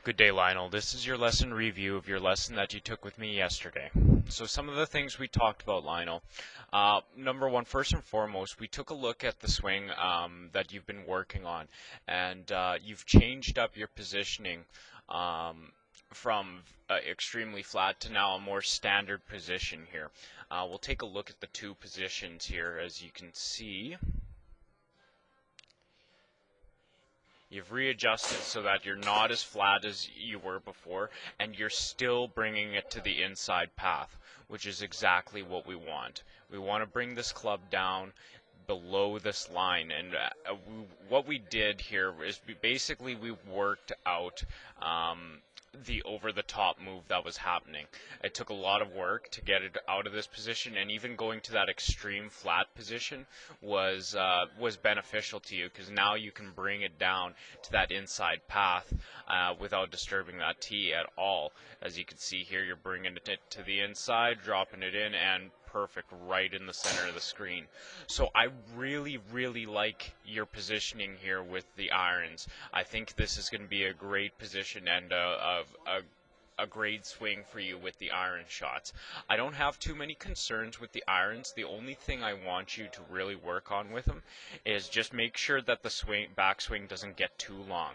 Good day, Lionel. This is your lesson review of your lesson that you took with me yesterday. So some of the things we talked about, Lionel. Number one, first and foremost, we took a look at the swing that you've been working on, and you've changed up your positioning from extremely flat to now a more standard position here. We'll take a look at the two positions here. As you can see, you've readjusted so that you're not as flat as you were before, and you're still bringing it to the inside path, which is exactly what we want. We want to bring this club down below this line, and what we did here is basically we worked out the over-the-top move that was happening. It took a lot of work to get it out of this position, and even going to that extreme flat position was beneficial to you, because now you can bring it down to that inside path without disturbing that tee at all. As you can see here, you're bringing it to the inside, dropping it in, and perfect right in the center of the screen. So I really like your positioning here with the irons. I think this is going to be a great position and a great swing for you with the iron shots. I don't have too many concerns with the irons. The only thing I want you to really work on with them is just make sure that the backswing doesn't get too long.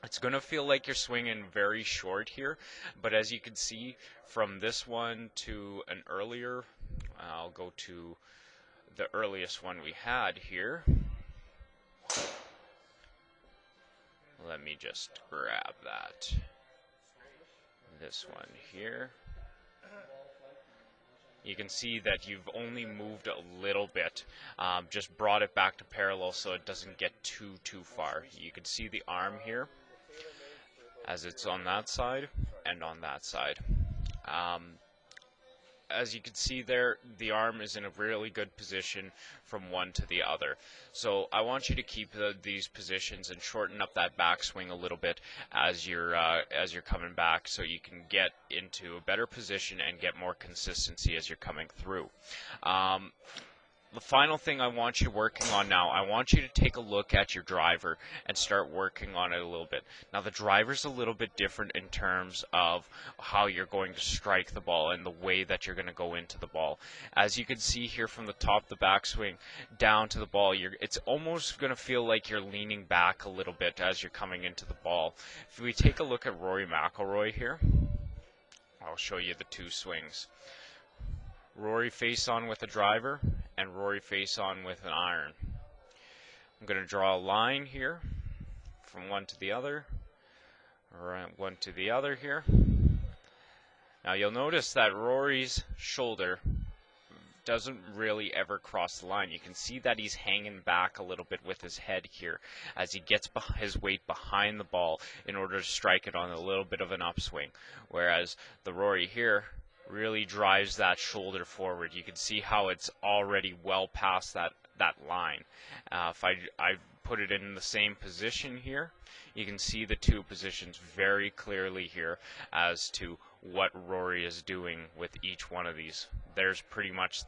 It's going to feel like you're swinging very short here, but as you can see from this one to an earlier, I'll go to the earliest one we had here. Let me just grab that. This one here. You can see that you've only moved a little bit, just brought it back to parallel so it doesn't get too far. You can see the arm here, as it's on that side and on that side. As you can see there, the arm is in a really good position from one to the other. So I want you to keep these positions and shorten up that backswing a little bit as you're coming back, so you can get into a better position and get more consistency as you're coming through. The final thing I want you working on now, I want you to take a look at your driver and start working on it a little bit. Now the driver's a little bit different in terms of how you're going to strike the ball and the way that you're going to go into the ball. As you can see here from the top of the backswing down to the ball, it's almost going to feel like you're leaning back a little bit as you're coming into the ball. If we take a look at Rory McIlroy here, I'll show you the two swings. Rory face on with a driver and Rory face on with an iron. I'm going to draw a line here from one to the other, or one to the other here. Now you'll notice that Rory's shoulder doesn't really ever cross the line. You can see that he's hanging back a little bit with his head here as he gets his weight behind the ball in order to strike it on a little bit of an upswing, whereas the Rory here really drives that shoulder forward. You can see how it's already well past that line. If I put it in the same position here, you can see the two positions very clearly here as to what Rory is doing with each one of these. There's pretty much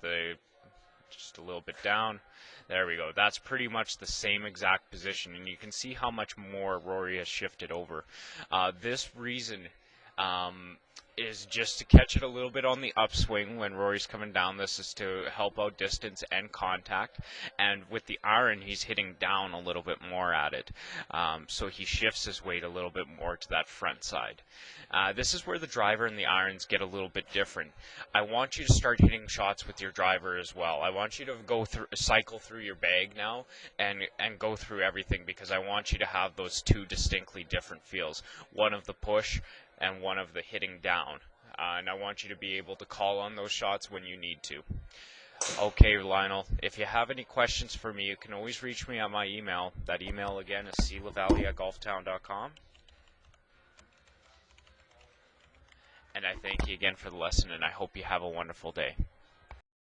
just a little bit down. There we go. That's pretty much the same exact position, and you can see how much more Rory has shifted over. This reason is just to catch it a little bit on the upswing when Rory's coming down. This is to help out distance and contact, and with the iron he's hitting down a little bit more at it, so he shifts his weight a little bit more to that front side. This is where the driver and the irons get a little bit different. I want you to start hitting shots with your driver as well. I want you to cycle through your bag now and go through everything, because I want you to have those two distinctly different feels, one of the push and one of the hitting down, and I want you to be able to call on those shots when you need to. Okay, Lionel, if you have any questions for me, you can always reach me at my email. That email again is clavalley@golftown.com. And I thank you again for the lesson, and I hope you have a wonderful day.